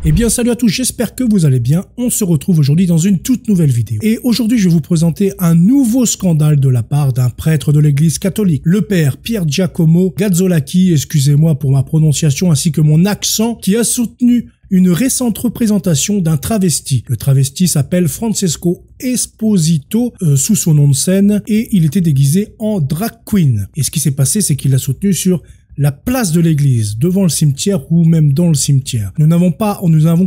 Eh bien salut à tous, j'espère que vous allez bien. On se retrouve aujourd'hui dans une toute nouvelle vidéo. Et aujourd'hui je vais vous présenter un nouveau scandale de la part d'un prêtre de l'église catholique. Le père Pier Giacomo Gazzolacchi, excusez-moi pour ma prononciation ainsi que mon accent, qui a soutenu une récente représentation d'un travesti. Le travesti s'appelle Francesco Esposito sous son nom de scène et il était déguisé en drag queen. Et ce qui s'est passé, c'est qu'il l'a soutenu sur la place de l'église, devant le cimetière ou même dans le cimetière. Nous n'avons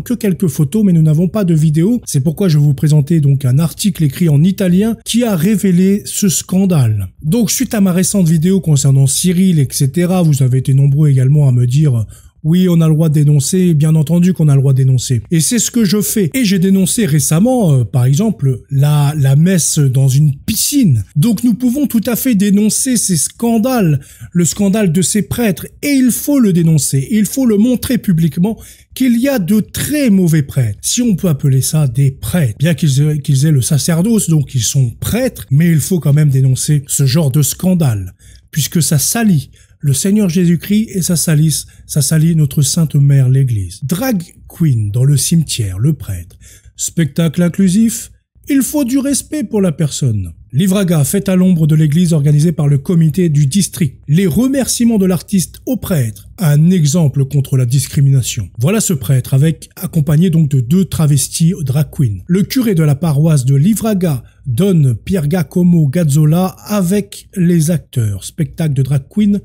que quelques photos, mais nous n'avons pas de vidéo. C'est pourquoi je vais vous présenter donc un article écrit en italien qui a révélé ce scandale. Donc suite à ma récente vidéo concernant Cyril, etc., vous avez été nombreux également à me dire oui, on a le droit de dénoncer, bien entendu qu'on a le droit de dénoncer. Et c'est ce que je fais. Et j'ai dénoncé récemment, par exemple, la messe dans une piscine. Donc nous pouvons tout à fait dénoncer ces scandales, le scandale de ces prêtres. Et il faut le dénoncer, il faut le montrer publiquement qu'il y a de très mauvais prêtres. Si on peut appeler ça des prêtres. Bien qu'ils aient le sacerdoce, donc ils sont prêtres, mais il faut quand même dénoncer ce genre de scandale, puisque ça salit le Seigneur Jésus-Christ et ça salit notre Sainte Mère l'Église. Drag queen dans le cimetière, le prêtre. Spectacle inclusif, il faut du respect pour la personne. Livraga, fête à l'ombre de l'église organisée par le comité du district. Les remerciements de l'artiste au prêtre, un exemple contre la discrimination. Voilà ce prêtre accompagné donc de deux travestis drag queens. Le curé de la paroisse de Livraga, Don Pier Giacomo Gazzola, avec les acteurs. Spectacle de drag queen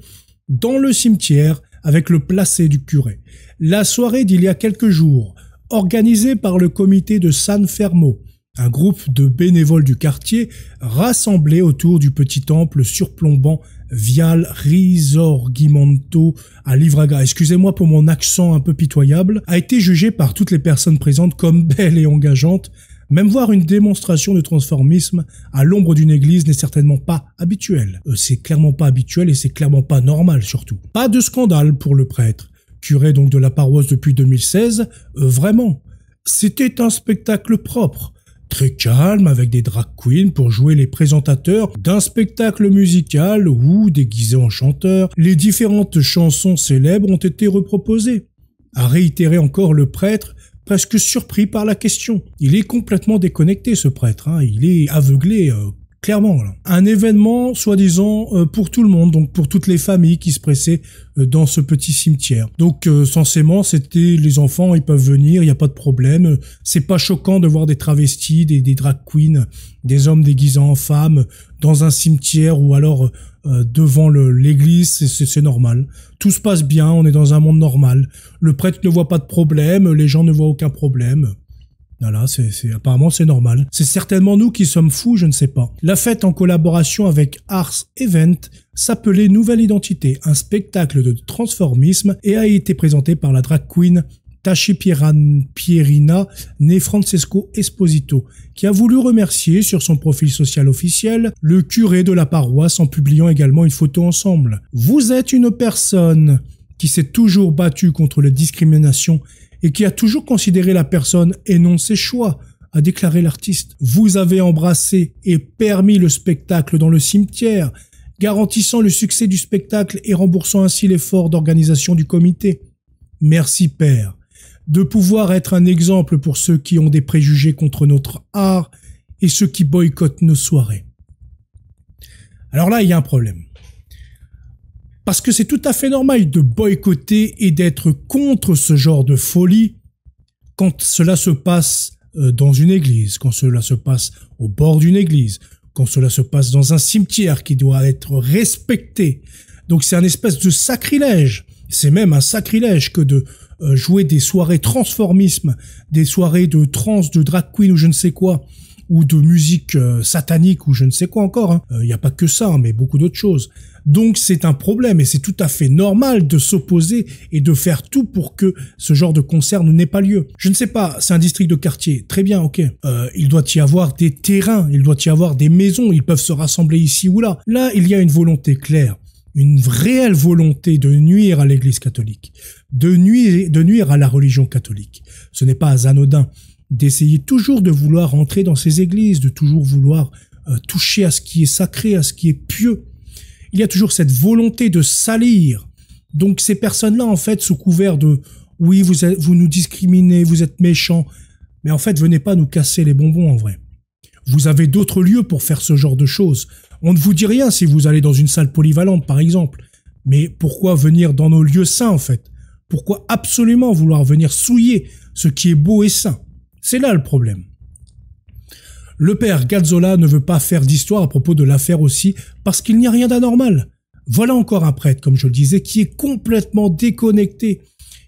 dans le cimetière avec le placet du curé. La soirée d'il y a quelques jours, organisée par le comité de San Fermo, un groupe de bénévoles du quartier rassemblés autour du petit temple surplombant Viale Risorgimento à Livraga, excusez-moi pour mon accent un peu pitoyable, a été jugé par toutes les personnes présentes comme belle et engageante. Même voir une démonstration de transformisme à l'ombre d'une église n'est certainement pas habituel. C'est clairement pas habituel et c'est clairement pas normal surtout. Pas de scandale pour le prêtre, curé donc de la paroisse depuis 2016, vraiment. C'était un spectacle propre, très calme avec des drag queens pour jouer les présentateurs d'un spectacle musical ou déguisés en chanteurs. Les différentes chansons célèbres ont été reproposées. A réitéré encore le prêtre, presque surpris par la question. Il est complètement déconnecté ce prêtre, hein. Il est aveuglé clairement. Là. Un événement soi-disant pour tout le monde, donc pour toutes les familles qui se pressaient dans ce petit cimetière. Donc censément c'était les enfants, ils peuvent venir, il n'y a pas de problème. C'est pas choquant de voir des travestis, des drag queens, des hommes déguisés en femmes dans un cimetière ou alors devant l'église, c'est normal. Tout se passe bien, on est dans un monde normal. Le prêtre ne voit pas de problème, les gens ne voient aucun problème. Voilà, apparemment c'est normal. C'est certainement nous qui sommes fous, je ne sais pas. La fête en collaboration avec Ars Event s'appelait Nouvelle Identité, un spectacle de transformisme et a été présenté par la drag queen Tashi Pierina, née Francesco Esposito, qui a voulu remercier sur son profil social officiel le curé de la paroisse en publiant également une photo ensemble. Vous êtes une personne qui s'est toujours battue contre les discriminations et qui a toujours considéré la personne et non ses choix, a déclaré l'artiste. Vous avez embrassé et permis le spectacle dans le cimetière, garantissant le succès du spectacle et remboursant ainsi l'effort d'organisation du comité. Merci Père, de pouvoir être un exemple pour ceux qui ont des préjugés contre notre art et ceux qui boycottent nos soirées. Alors là, il y a un problème. Parce que c'est tout à fait normal de boycotter et d'être contre ce genre de folie quand cela se passe dans une église, quand cela se passe au bord d'une église, quand cela se passe dans un cimetière qui doit être respecté. Donc c'est un espèce de sacrilège. C'est même un sacrilège que de jouer des soirées transformisme, des soirées de trance, de drag queen ou je ne sais quoi, ou de musique satanique ou je ne sais quoi encore. Il n'y a pas que ça, hein, mais beaucoup d'autres choses. Donc c'est un problème et c'est tout à fait normal de s'opposer et de faire tout pour que ce genre de concert n'ait pas lieu. Je ne sais pas, c'est un district de quartier, très bien, ok. Il doit y avoir des terrains, il doit y avoir des maisons, ils peuvent se rassembler ici ou là. Là, il y a une volonté claire, une réelle volonté de nuire à l'Église catholique, de nuire à la religion catholique. Ce n'est pas anodin d'essayer toujours de vouloir entrer dans ces églises, de toujours vouloir toucher à ce qui est sacré, à ce qui est pieux. Il y a toujours cette volonté de salir. Donc ces personnes-là, en fait, sous couvert de Oui, vous nous discriminez, vous êtes méchants. Mais en fait, venez pas nous casser les bonbons en vrai. Vous avez d'autres lieux pour faire ce genre de choses. On ne vous dit rien si vous allez dans une salle polyvalente, par exemple. Mais pourquoi venir dans nos lieux sains, en fait? Pourquoi absolument vouloir venir souiller ce qui est beau et sain? C'est là le problème. Le père Gazzola ne veut pas faire d'histoire à propos de l'affaire aussi, parce qu'il n'y a rien d'anormal. Voilà encore un prêtre, comme je le disais, qui est complètement déconnecté.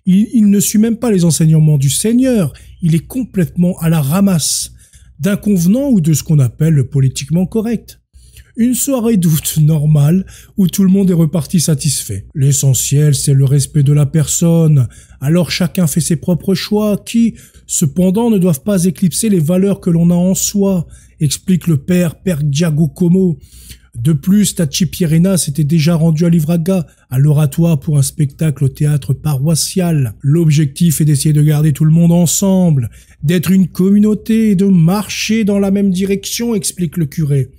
Il ne suit même pas les enseignements du Seigneur. Il est complètement à la ramasse d'un convenant ou de ce qu'on appelle le politiquement correct. Une soirée d'août normale où tout le monde est reparti satisfait. L'essentiel, c'est le respect de la personne. Alors chacun fait ses propres choix qui, cependant, ne doivent pas éclipser les valeurs que l'on a en soi, explique le père Giacomo. De plus, Tachi Pierina s'était déjà rendu à Livraga, à l'oratoire pour un spectacle au théâtre paroissial. L'objectif est d'essayer de garder tout le monde ensemble, d'être une communauté et de marcher dans la même direction, explique le curé.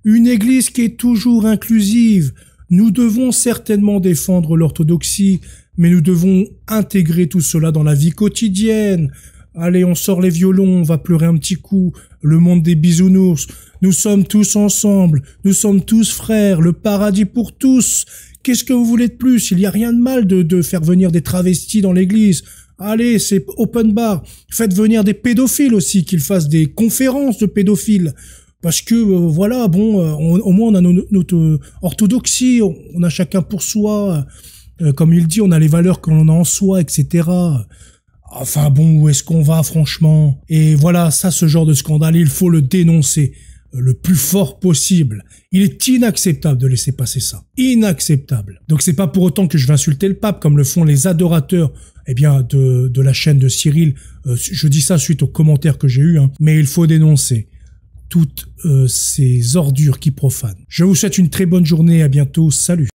Une église qui est toujours inclusive. Nous devons certainement défendre l'orthodoxie, mais nous devons intégrer tout cela dans la vie quotidienne. Allez, on sort les violons, on va pleurer un petit coup. Le monde des bisounours. Nous sommes tous ensemble. Nous sommes tous frères. Le paradis pour tous. Qu'est-ce que vous voulez de plus? Il n'y a rien de mal de faire venir des travestis dans l'église. Allez, c'est open bar. Faites venir des pédophiles aussi, qu'ils fassent des conférences de pédophiles. Parce que, voilà, bon, au moins on a notre orthodoxie, on a chacun pour soi. Comme il dit, on a les valeurs que l'on a en soi, etc. Enfin bon, où est-ce qu'on va, franchement? Et voilà, ça, ce genre de scandale, il faut le dénoncer le plus fort possible. Il est inacceptable de laisser passer ça. Inacceptable. Donc c'est pas pour autant que je vais insulter le pape, comme le font les adorateurs, de la chaîne de Cyril. Je dis ça suite aux commentaires que j'ai eus, mais il faut dénoncer toutes ces ordures qui profanent. Je vous souhaite une très bonne journée, à bientôt, salut.